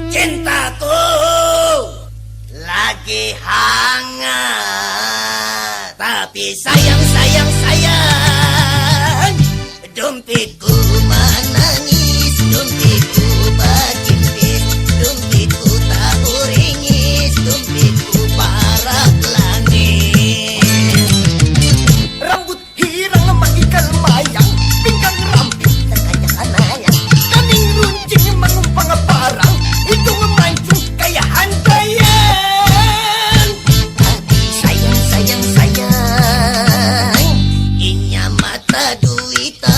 Cintaku lagi hangat, tapi sayang, dompetku menangis, dompetku berkimpis, dompetku tak uringis, dompetku parah langit. Rambut hirang lemak ikan mayang, pinggang ramping terkacak anayang, kaning runcing mengumpang parang, hidung mancung kayak hantayan. Tapi sayang, inya mata duitan.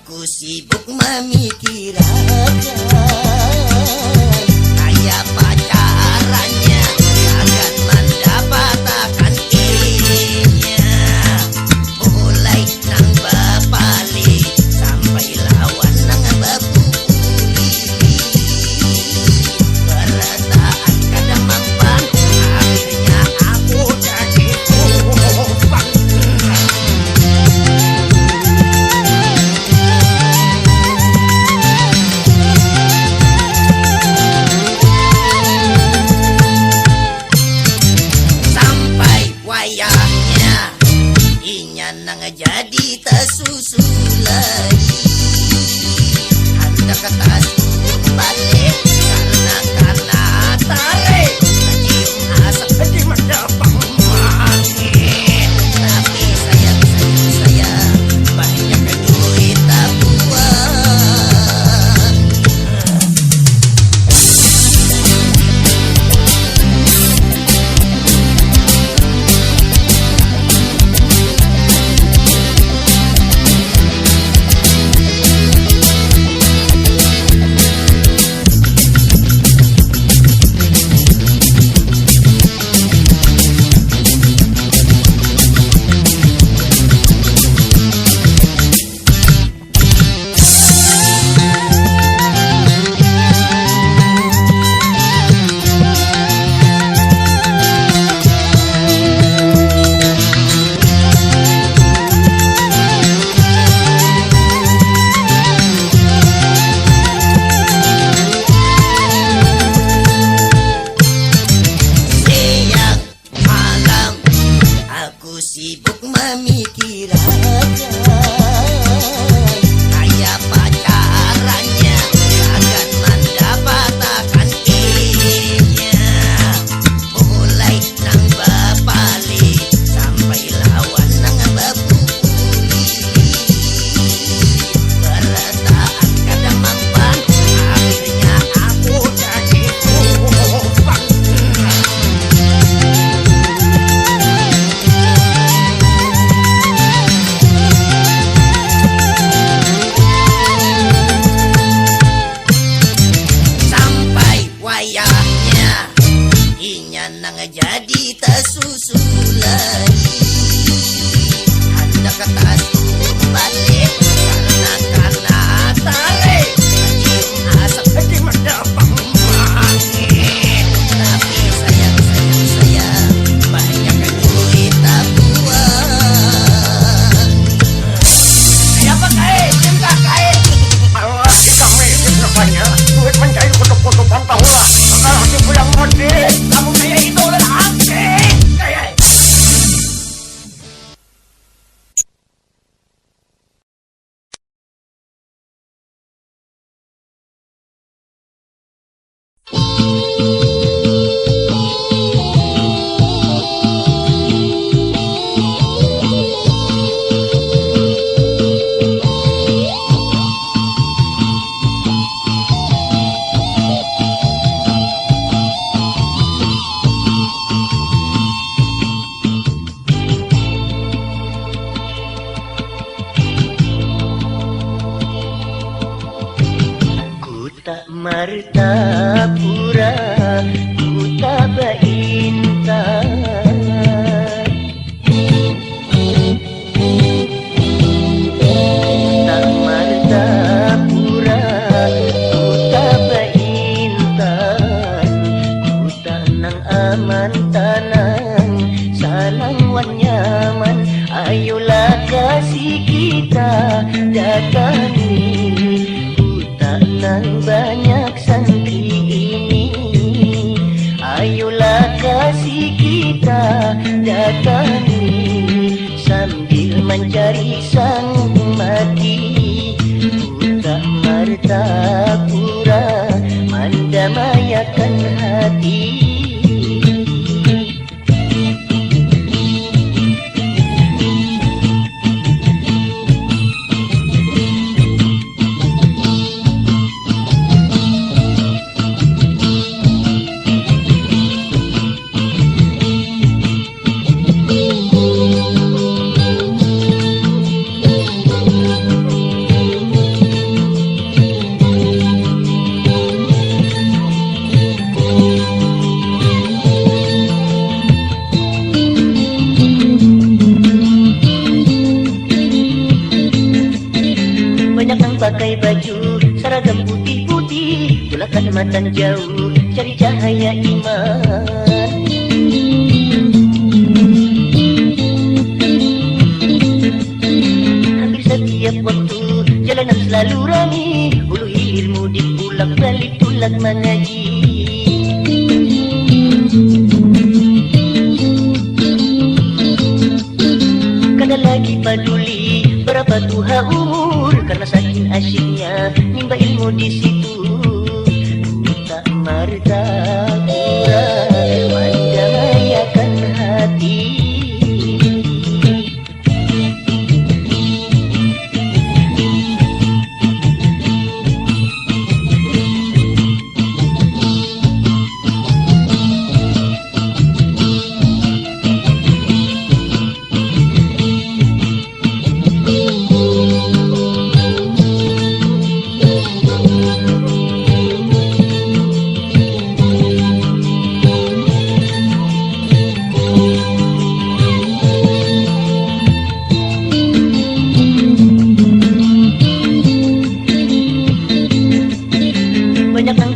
Aku sibuk memikirkan kayak pacarannya akan mendapatkan inya, mulai nang bapali sampai lawan nang bapuli, berataan kadang mampan, akhirnya aku jadi korban. Wayahnya inya nang jadi tersusul lagi, hendak atas balik karena tarik kecium asap di mata pangmangit. Tapi sayang, banyak duit tabuan. Aku sibuk memikirkan kayak pacarannya akan mendapatkan inya, mulai nang bapali sampai lawan nang bapuli, berataan kadang mampan, akhirnya aku jadi korban. Martapura ku tak berintan. Tak Martapura ku tak berintan. Ku tak nang aman tanang sanang wan nyaman. Ayolah kasih kita datangi. Nang banyak santri ini, ayolah kasih kita datangi sambil mencari sang mati. Buta Martapura mendamaikan hati. Pakai baju seragam putih-putih, gulakan mata jauh cari cahaya iman. Hampir setiap waktu jalanan selalu rame, hulu hilir mudik pulang balik pulang mengaji. Kada lagi peduli berapa tuha umur, karena saking asyiknya nimba ilmu di situ. Buta Martapura mendamaikan hati.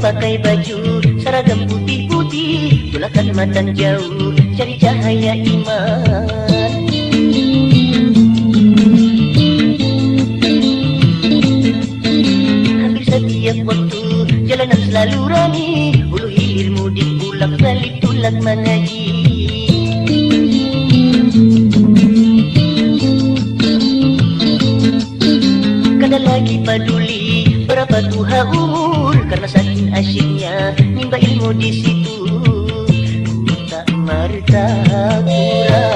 Pakai baju seragam putih-putih, gulakan mata jauh cari cahaya iman. Hampir setiap waktu jalanan selalu rame, hulu hilir mudik pulang balik pulang mengaji. Kada lagi peduli berapa tuha umur, karena saking asyiknya nimba ilmu di situ. Buta Martapura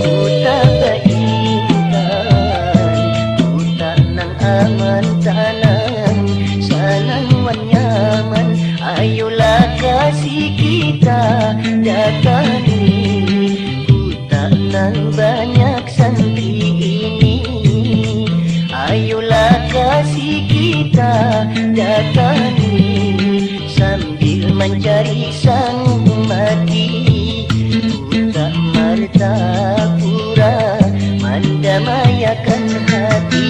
ku tak berintan. Buta nang aman tanang sanang wan nyaman. Ayolah kasih kita datangi. Buta nang banyak santri ini, ayolah kasih kita datangi sambil mencari sang mati. Buta Martapura mendamaikan hati.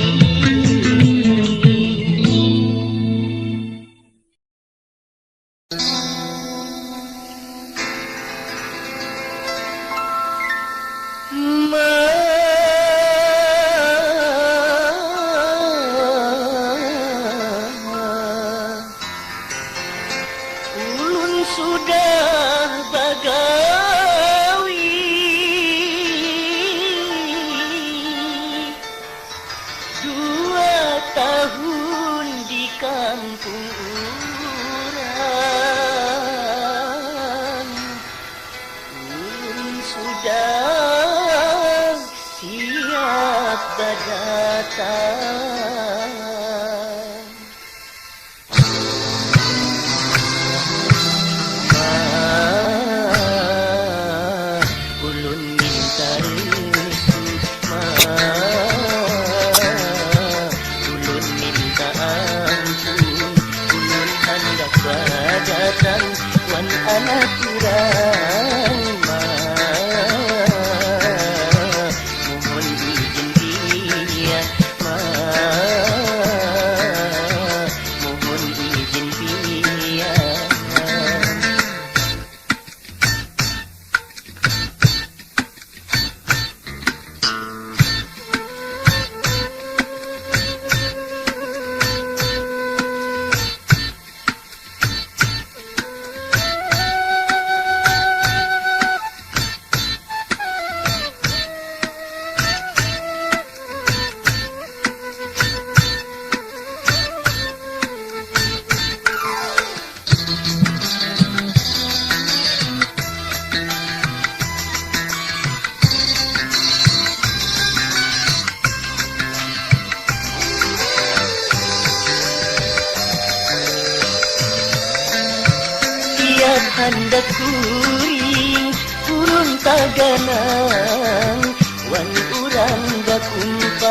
handak kuring urun taganang wan urang bakumpai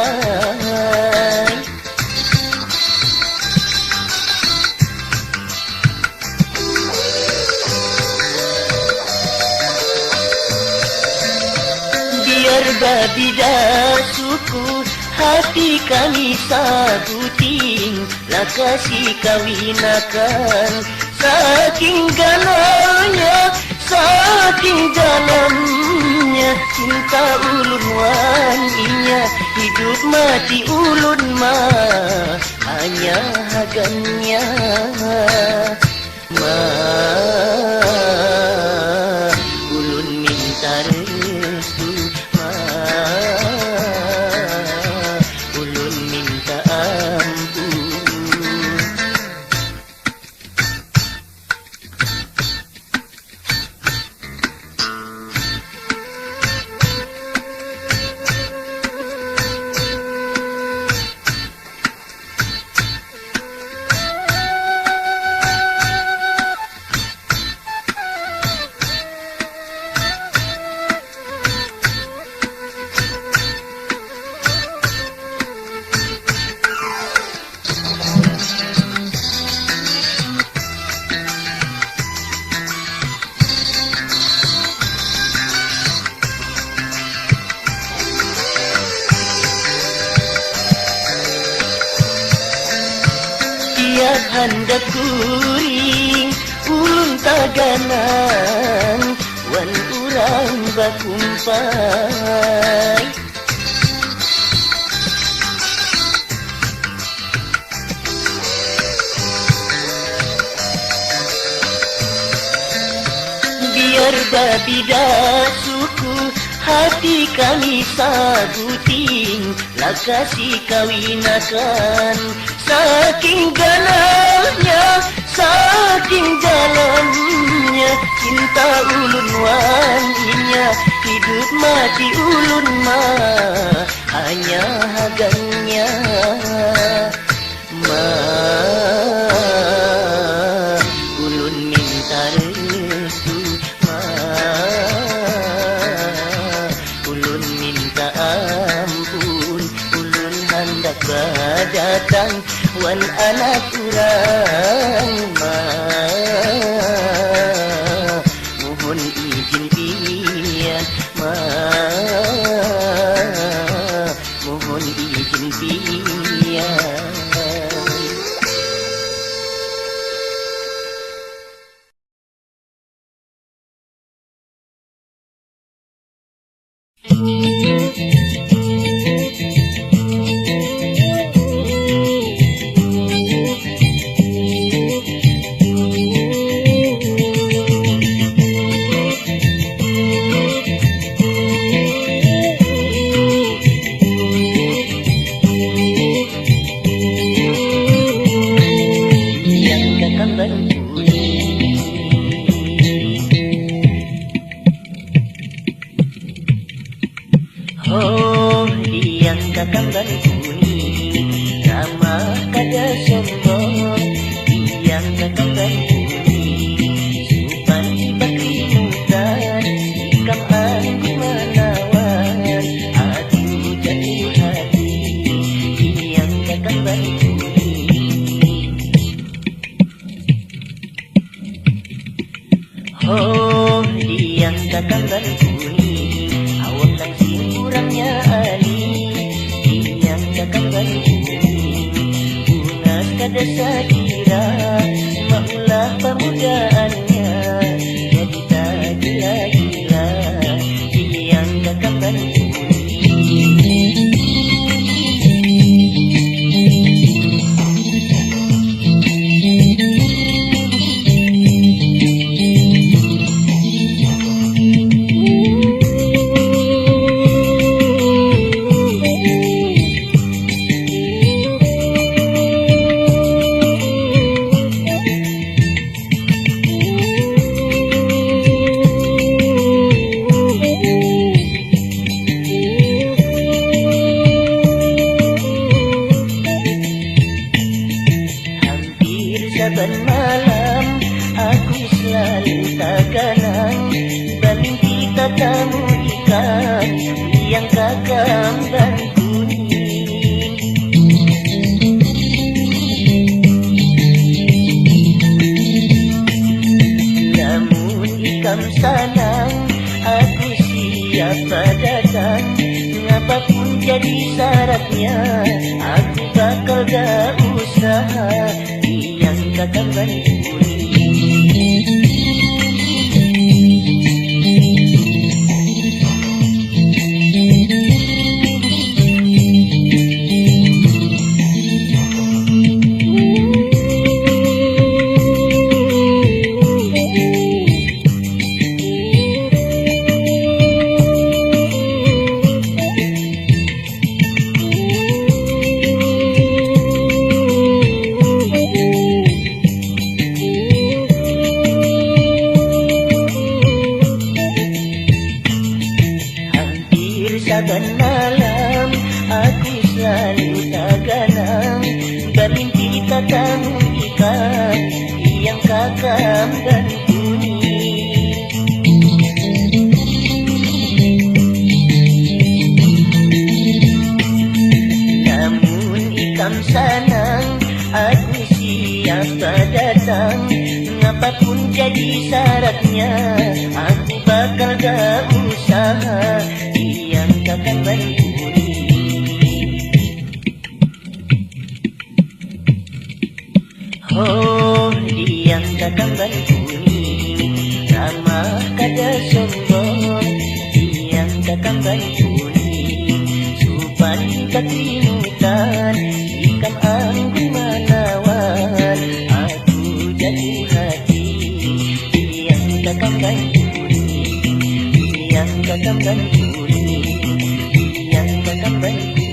biar babida suku hati kami sabuting lah kasih kawinakan saking gananya saking dalamnya cinta ulun waninya hidup mati ulun mah hanya hagannya ulun minta restu ulun minta ampun. Tiap handak kuring ulun taganan wan urang bakumpai biar babida suku hati kami sabuting lah kasih kawinakan saking ganalnya saking dalamnya cinta ulun waninya hidup mati ulun mah hanya hagannya ulun minta restu ulun minta ampun ulun hendak berdatang wan anak urang mohon izin pian mohon izin pian. Oh, yang datang dan kuning nama kada sombong yang datang dan kuning supan bakri mudan ikam aku menawan aduh jatuh hati yang datang dan kuning. Oh, yang datang dan kuning awak dan kurangnya Ali yang datang dari kuning unas kada sakira maulah pemudaannya jadi tak gila-gila yang datang dari yang kakam dan kuning. Namun ikam sanang, aku siapa datang. Apapun jadi syaratnya, aku bakal gak usaha yang kakam dan kuning. Saban malam aku selalu terganang, bermimpi katamu ikan yang kakam dan kuning. Namun ikam sanang, aku siapa datang. Apapun jadi syaratnya, aku bakal gak usaha yang kakam dan kuning. Oh, yang kakam dan kuning, ramah kada sombong. Yang kakam dan kuning, supan ketimutan, ikam anggun manawan, aku jatuh hati. Yang kakam dan kuning, yang kakam dan kuning, yang kakam dan kuning.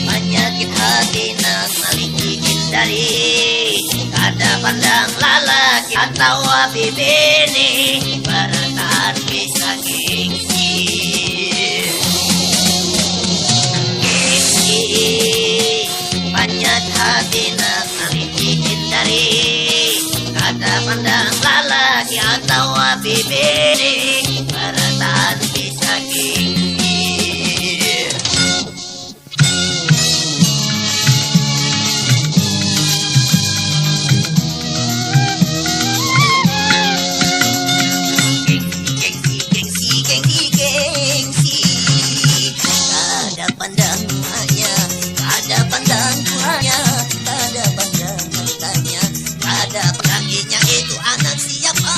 Penyakit hati nak maliki hindari, kada pandang lalaki atau bibini, bertahan bisa gengsi. Gengsi, penyakit hati nak maliki hindari, kada pandang lalaki atau bibini, bertahan bisa gengsi. Itu anak siapa?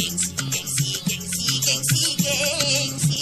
Gengsi, gengsi, gengsi, gengsi, gengsi.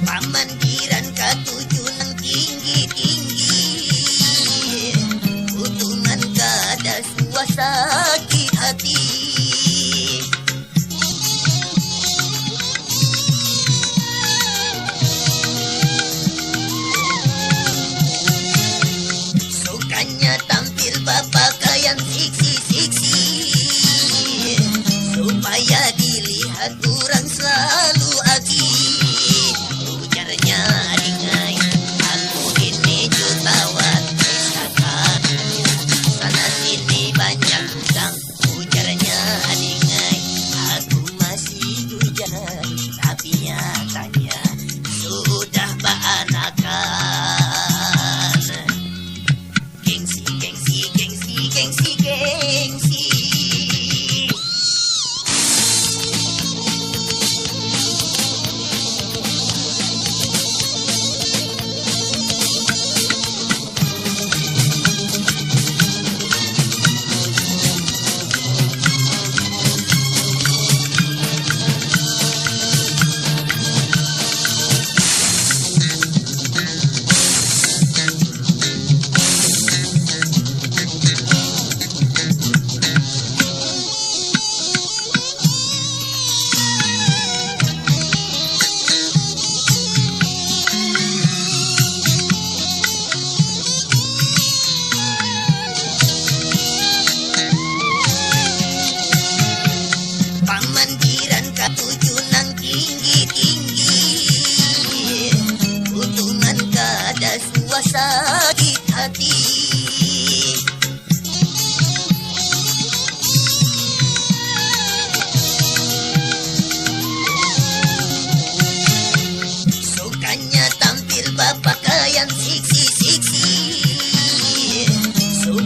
Pamandiran katujunan tinggi-tinggi, utungan kada suas sakit hati. Sukanya tampil berpakaian siksi-siksi, supaya dilihat orang selalu aki. Ujarnya ringai, aku ini jutawan, misalkan sana sini banyak gang. Ujarnya ringai, aku masih hujan, tapi nyatanya sudah beranakan. Gengsi, gengsi.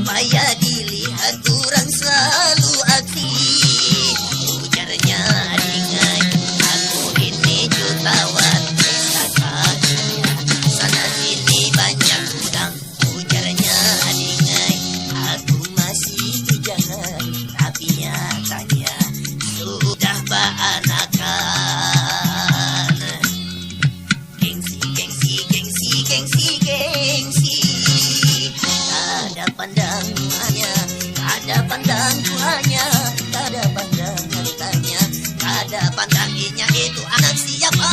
supaya dilihat orang selalu aktif. Ujarnya ringan, aku ini jutawan, sakatnya sana sini banyak hutang. Ujarnya ringan, aku masih bujangan, tapi nyatanya sudah beranakan. Gengsi, gengsi, gengsi, gengsi, gengsi. Ada pandang hanya, ada pandang tuanya, ada pandang hartanya, ada pandang inya itu anak siapa.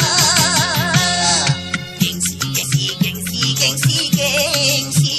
Gengsi, gengsi, gengsi, gengsi, gengsi.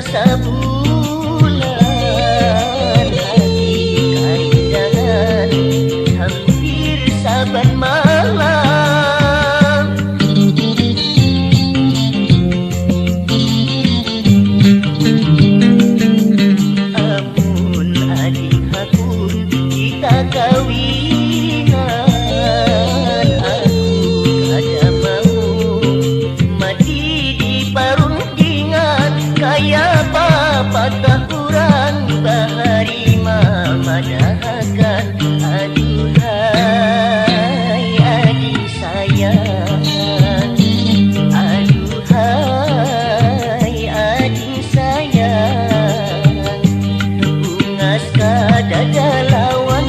sabulan hati kaindangan hampir saban malam. Amun ading hakun kita kawinan, aku kada mau mati di parundingan. Kaya patah kurang bahari mamadahakan. Aduhai adik sayang, aduhai adik sayang, bungas kadada lawan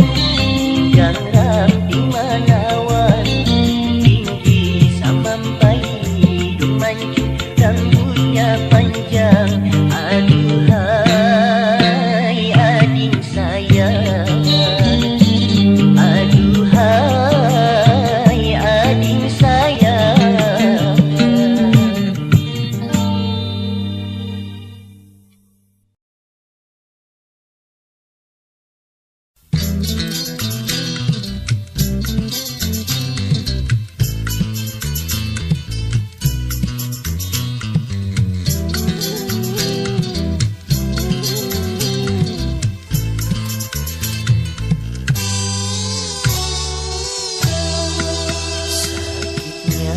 gang ramping manawan, tinggi samampai dumanju rambutnya panjang. Aduhai adik sayang, aduhai adik sayang. Sakitnya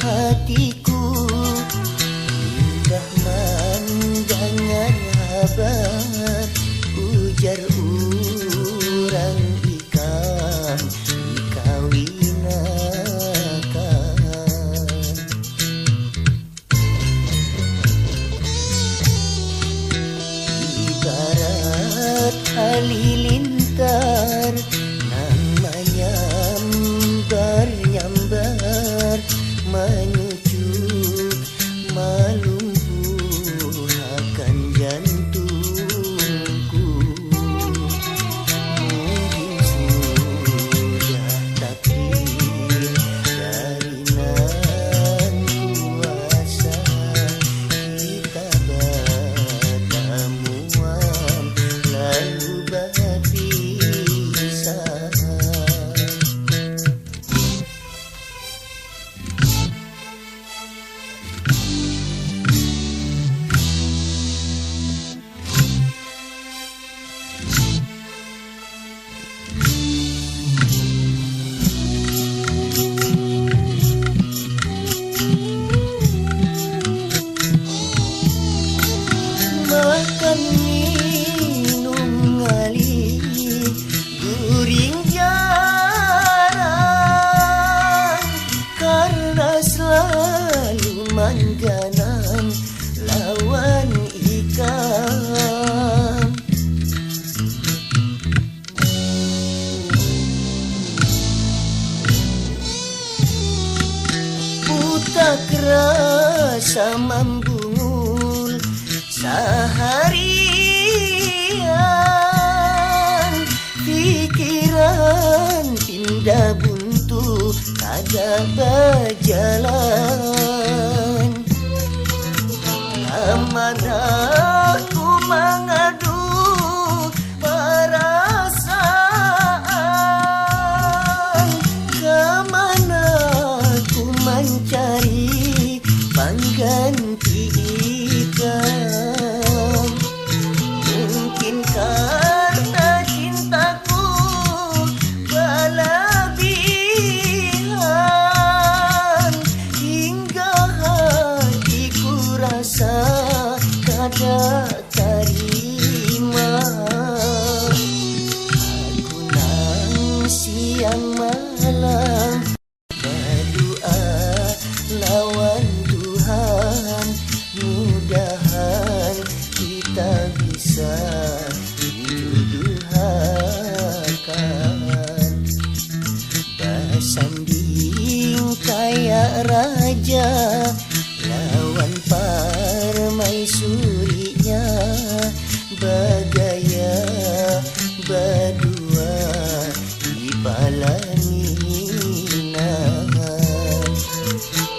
hatiku indah mendengar kabar ujar urang ikan dikawinakan. Ibarat halilintar namanya nyambar menyucuk melumpuhkan jantungku. Mungkin sudah takdir dari nan kuasa kita bertemuan lalu berpisah. Makan minum ngalih guring jarang, karena selalu mangganan lawan ikan. Buta kerasa membungul seharian, pikiran pindah buntu kada berjalan. Kemana ku mengadu perasaan, kemana ku mencari pengganti ikan. Mungkin karena cintaku berlebihan, hingga hatiku rasa kada terima. Aku nang siang malam berdoa lawan Tuhan, mudahan kita bisa dijodohkan. Bersanding kayak raja lawan permaisurinya, bergaya berdua di pelaminan.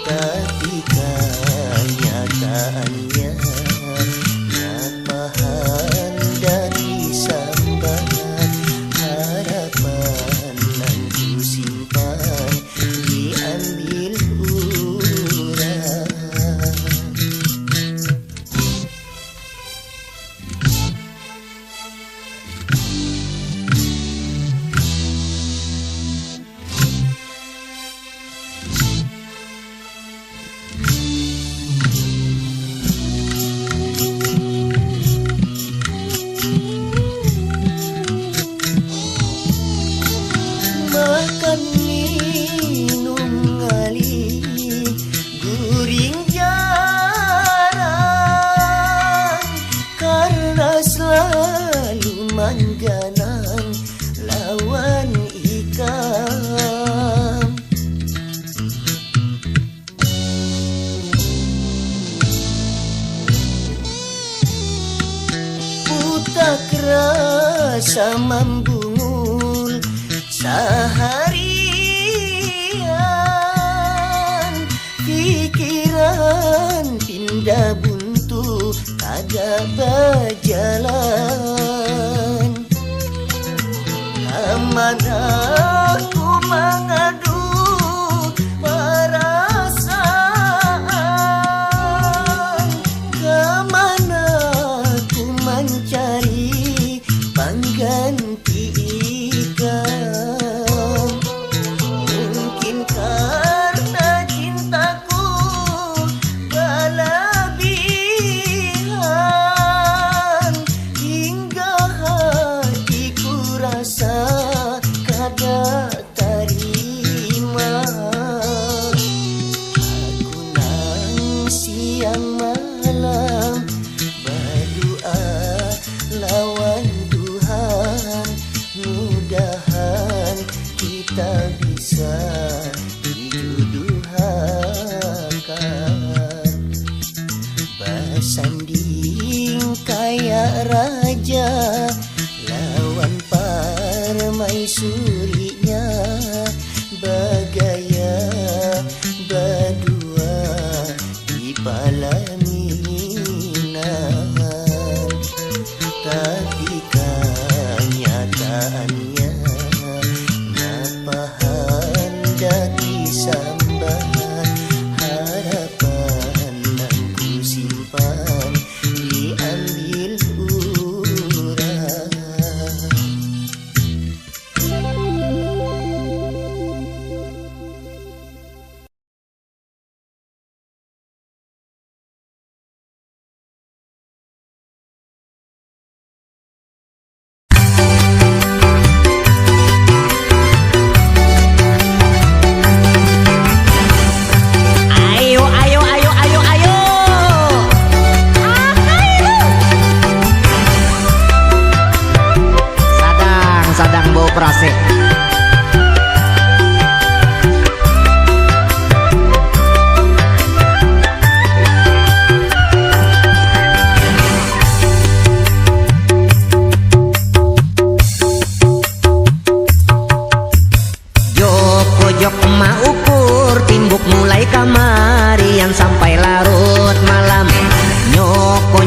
Tapi kenyataannya rasa membungul seharian, pikiran pindah buntu kada berjalan. Kemana ku mengadu perasaan, kemana ku mencari pengganti ikan. Mungkin karena cintaku berlebihan, hingga hatiku rasa kada terima. Aku nang siang malam berdoa lawan Tuhan, mudahan kita bisa dijodohkan. Bersanding kayak raja lawan permaisurinya, bergaya berdua di pelaminan. Tapi kenyataannya napa hendak disambat, harapan yang ku simpan diambil urang. Ayo, ayo, ayo, ayo, ayo. Sadang bau perase. Jok emak ukur timbuk mulai kamarian sampai larut malam.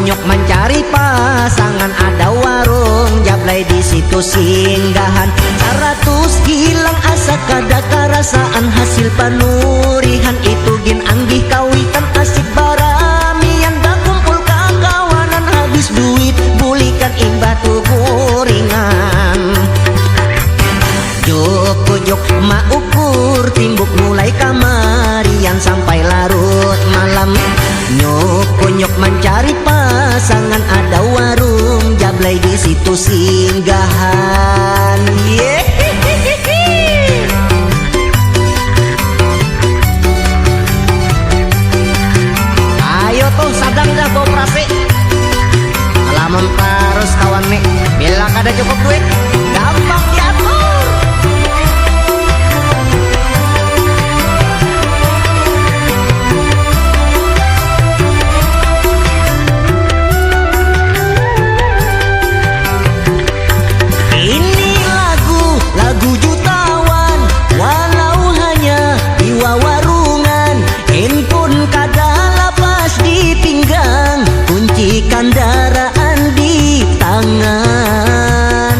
Nyok mencari pasangan, ada warung jablay di situ singgahan. 100 hilang asa kada karasaan, hasil panurihan itu gin anggih kawitan asik baramian. Da kumpul kakawanan habis duit bulikan imbah tubuh ringan. Jok mak ukur timbuk mulai kamarian sampai larut malam. Nyok mencari pasangan, ada warung jablay di situ singgahan. Ayo tuh sadang dah bawa perase. Alamun terus kawan nih, bila kada cukup duit gampang diatur. Ini lagu jutawan, walau hanya di warungan. Handphone kada lapas di pinggang, kunci kendaraan di tangan.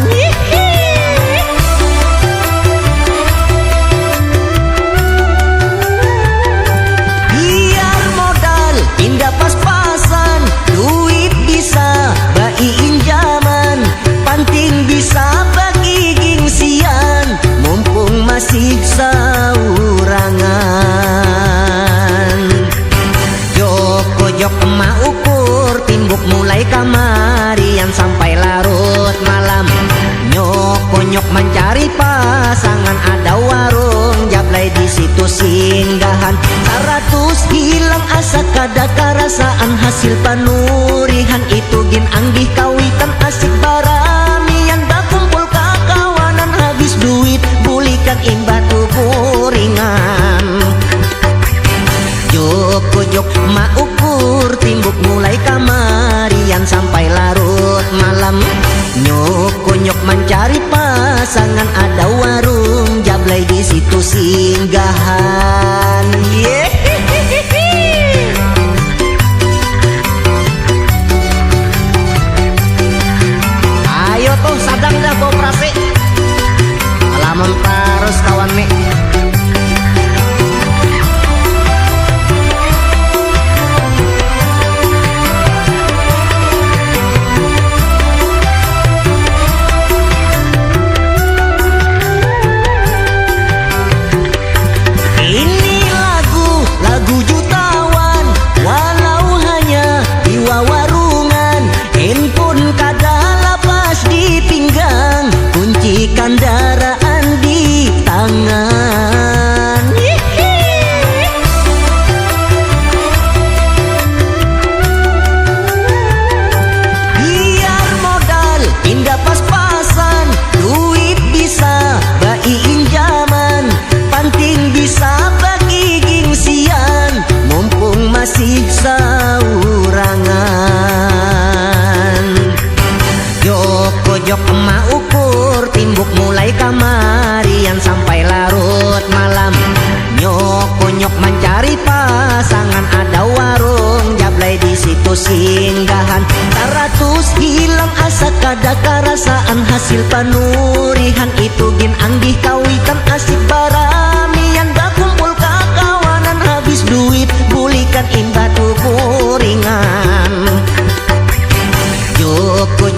Biar modal pindah pas-pasan, duit bisa baiin zaman, panting bisa bagi gengsian, mumpung masih saurangan. Jok emak ukur timbuk mulai kamarian sampai larut malam. Nyok mencari pasangan, ada warung jablay di situ singgahan. 100 hilang asa kada karasaan, hasil panurihan itu gin anggih kawitan asik baramian. Da kumpul kakawanan habis duit bulikan imbah tubuh ringan. Jok mak ukur timbuk mulai kamarian sampai larut malam. Nyok mencari pasangan, ada warung jablay di situ singgahan. Ayo tuh sadang dah beroperasi, lamun terus kawan nih. Lagu jutawan, walau hanya di warungan. Handphone kada lapas di pinggang, kunci kendaraan di tangan. Biar modal indah pas-pasan, duit bisa baiin zaman, penting bisa bagi gengsian, mumpung masih saurangan. Jok emak ukur timbuk mulai kamarian sampai larut malam. Nyok mencari pasangan, ada warung jablay di situ singgahan. Taratus hilang asa kada karasaan, hasil panurihan itu gin anggih kawitan asik baramian. Da kumpul kakawanan habis duit bulikan imbah kuringan.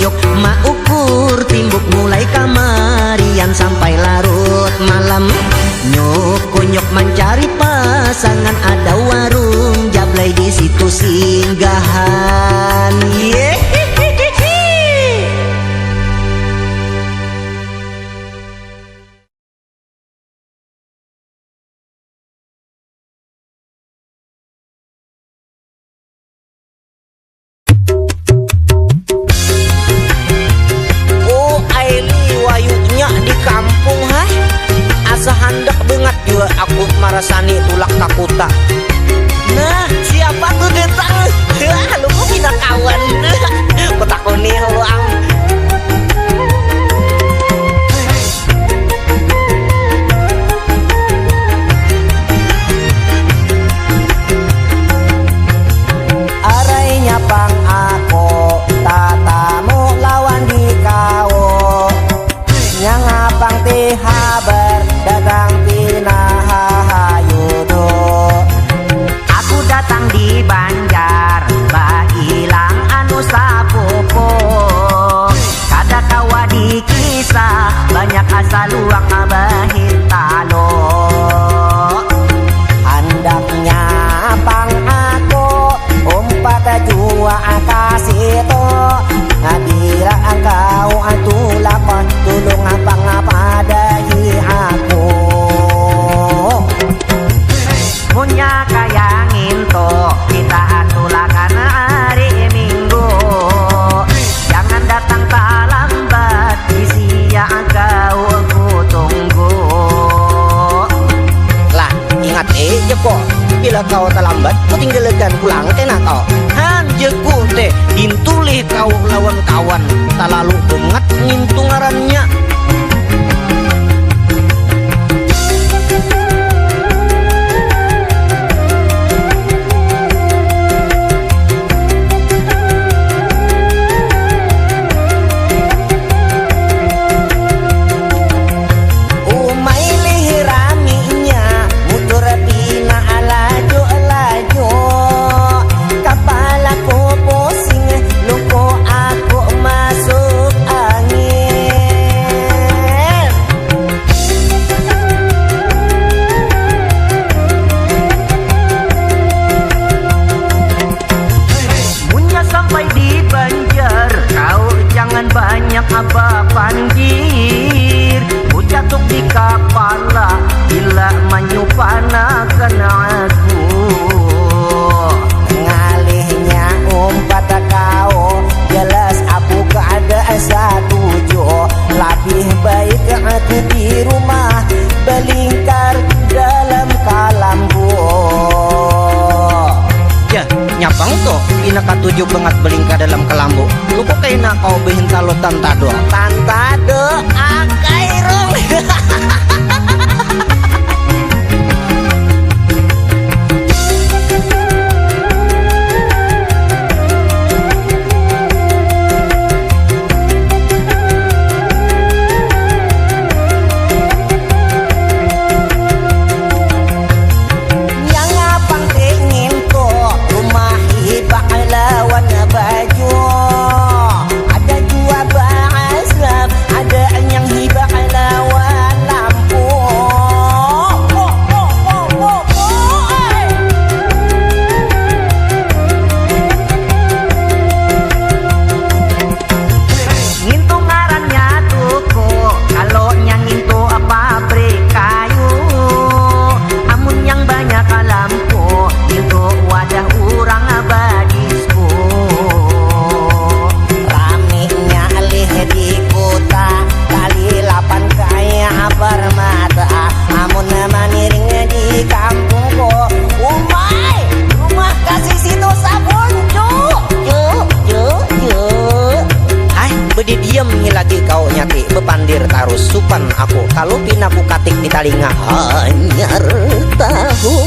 Jok mak ukur timbuk mulai kamarian sampai larut malam. Nyok mencari pasangan, ada warung jablay di situ singgahan. Aku marasani tulak takuta. Nah, siapa tuh datang? Lu kok bina kawan? Petakoni hoang. Arainya pang aku tatamu lawan di kau. Yang apang ti haber dagang pinahayudo. Aku datang di Banjar, bahilang anu sapopo. Kada kawa di kisah, banyak asal luang abahin talo. Handaknya pang aku umpat jua kasih to. Bila engkau antulapan, tulung apa dahi aku. Punya kaya nginto, kita atulakan hari Minggu. Jangan datang tak lambat, isia kau aku tunggu. Lah, ingat kok, bila kau terlambat, kau tinggalkan pulang kena kau. Hanjeku teh, intulih kau lawan kawan, tak lalu bengat ngintu ngarannya. Nyapang to, pina katujuh banget belingka dalam kelambu. Lu kok kayak kau behin talo tantado. Tantado akai rong. Bepandir tarus supan aku kalau pinaku katik di talinga hanyar tahu.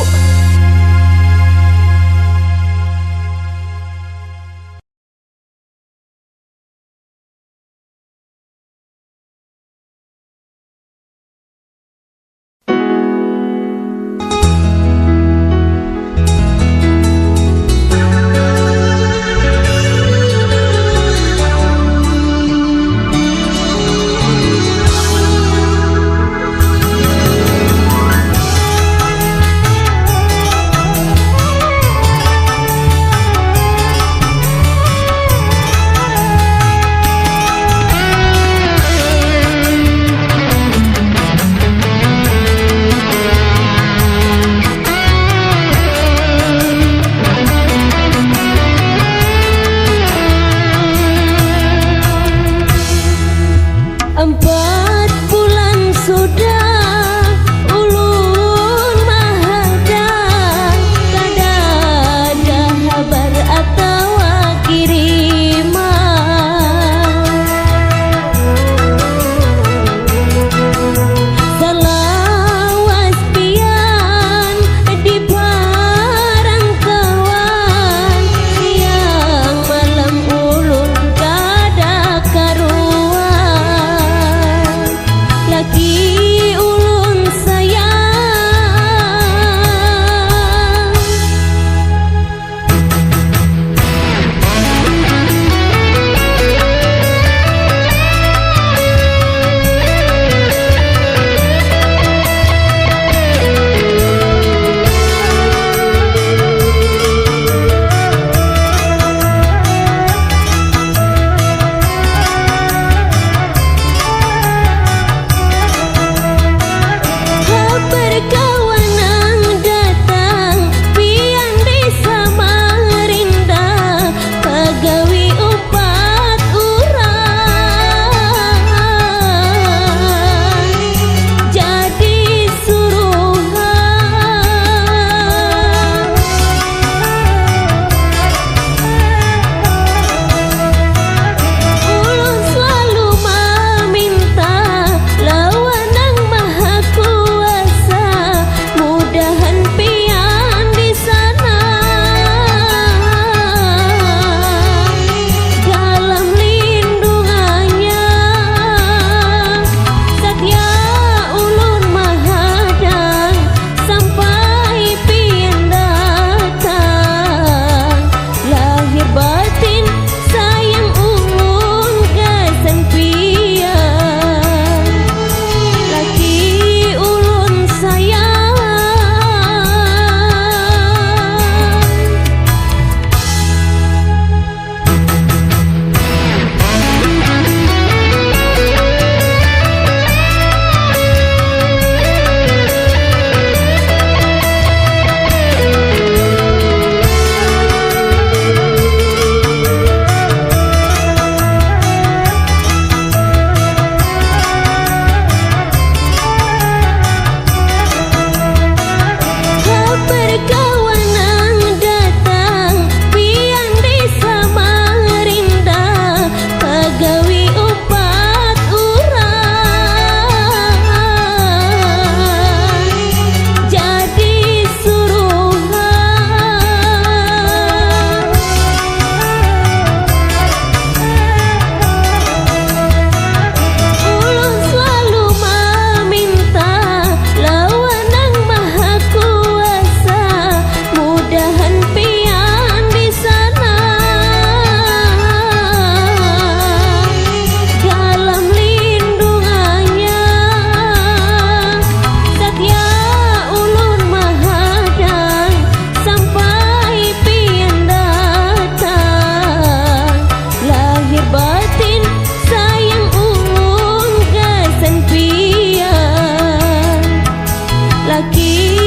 lagi